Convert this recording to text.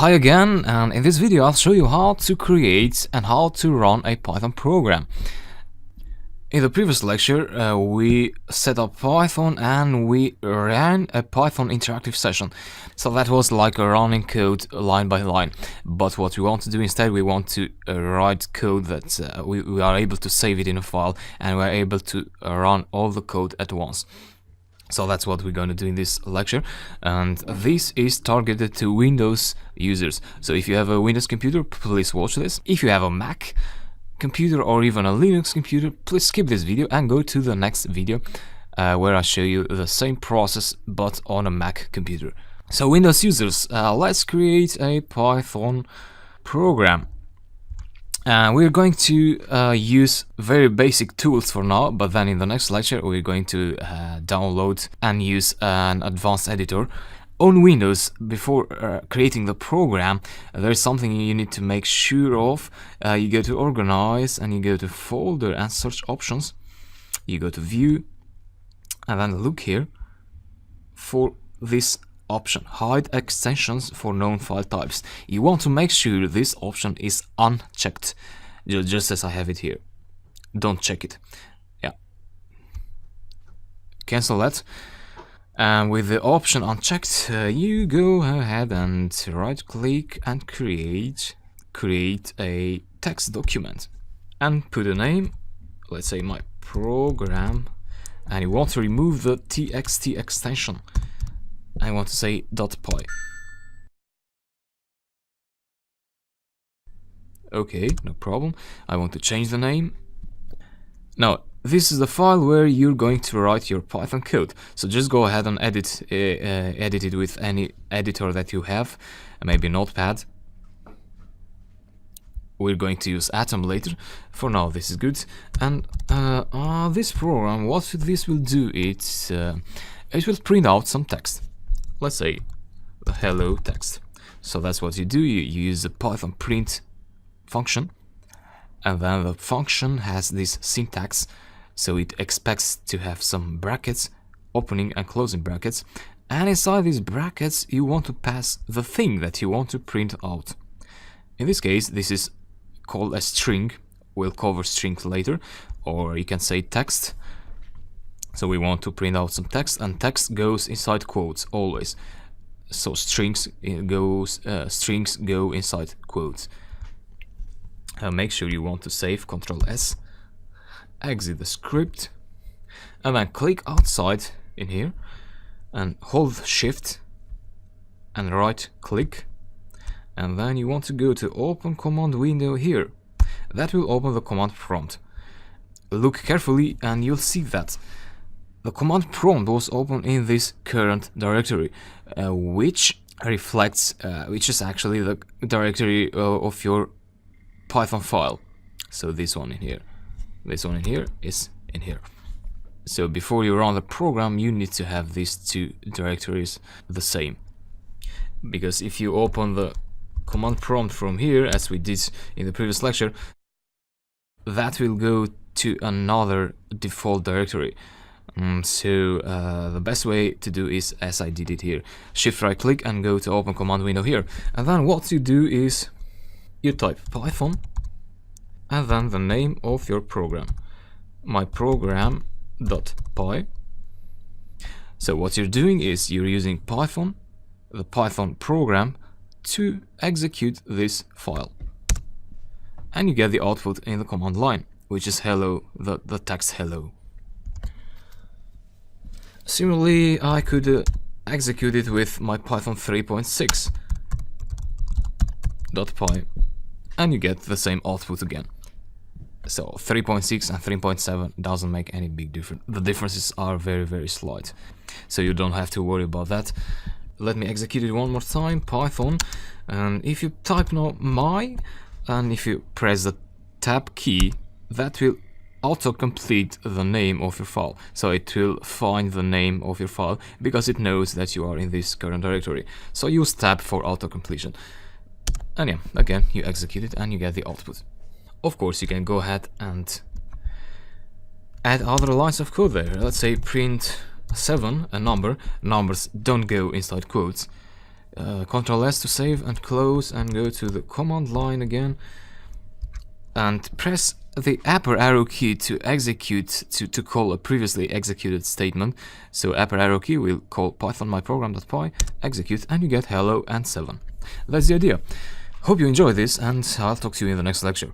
Hi again, and in this video I'll show you how to create and how to run a Python program. In the previous lecture we set up Python and we ran a Python interactive session. So that was like a running code line by line. But what we want to do instead, we want to write code that we are able to save it in a file and we're able to run all the code at once. So that's what we're going to do in this lecture, and this is targeted to Windows users. So if you have a Windows computer, please watch this. If you have a Mac computer or even a Linux computer, please skip this video and go to the next video where I show you the same process but on a Mac computer. So Windows users, let's create a Python program. We're going to use very basic tools for now, but then in the next lecture we're going to download and use an advanced editor. On Windows, before creating the program, there's something you need to make sure of. You go to Organize and you go to Folder and Search Options. You go to View and then look here for this option, Hide extensions for known file types. You want to make sure this option is unchecked, just as I have it here. Don't check it. Yeah. Cancel that. And with the option unchecked, you go ahead and right click and create a text document and put a name, let's say my program, and you want to remove the txt extension. I want to say .py. Okay, no problem. I want to change the name. Now, this is the file where you're going to write your Python code. So just go ahead and edit it with any editor that you have, maybe Notepad. We're going to use Atom later. For now, this is good. And this program, what this will do, it will print out some text. Let's say the hello text. So that's what you do. You use the Python print function, and then the function has this syntax, so it expects to have some brackets, opening and closing brackets, and inside these brackets you want to pass the thing that you want to print out. In this case, this is called a string. We'll cover strings later, or you can say text. So we want to print out some text, and text goes inside quotes always. So strings go inside quotes. Make sure you want to save, Ctrl S, exit the script, and then click outside in here and hold Shift and right click, and then you want to go to Open Command Window here. That will open the command prompt. Look carefully and you'll see that the command prompt was open in this current directory, which is actually the directory of your Python file. So this one in here is in here. So before you run the program, you need to have these two directories the same, because if you open the command prompt from here, as we did in the previous lecture, that will go to another default directory. So the best way to do is as I did it here. Shift right click and go to Open Command Window here, and then what you do is you type Python and then the name of your program, my program.py. So what you're doing is you're using Python, the Python program, to execute this file, and you get the output in the command line, which is hello, the text hello. Similarly, I could execute it with my Python 3.6.py, and you get the same output again. So 3.6 and 3.7 doesn't make any big difference. The differences are very, very slight, so you don't have to worry about that. Let me execute it one more time, Python, and if you type now my, and if you press the tab key, that will autocomplete the name of your file. So it will find the name of your file because it knows that you are in this current directory. So use tab for autocompletion. And yeah, again, you execute it and you get the output. Of course, you can go ahead and add other lines of code there. Let's say print 7, a number. Numbers don't go inside quotes. Control S to save and close, and go to the command line again and press the upper arrow key to execute, to call a previously executed statement. So upper arrow key will call python myprogram.py, execute, and you get hello and 7. That's the idea. Hope you enjoy this, and I'll talk to you in the next lecture.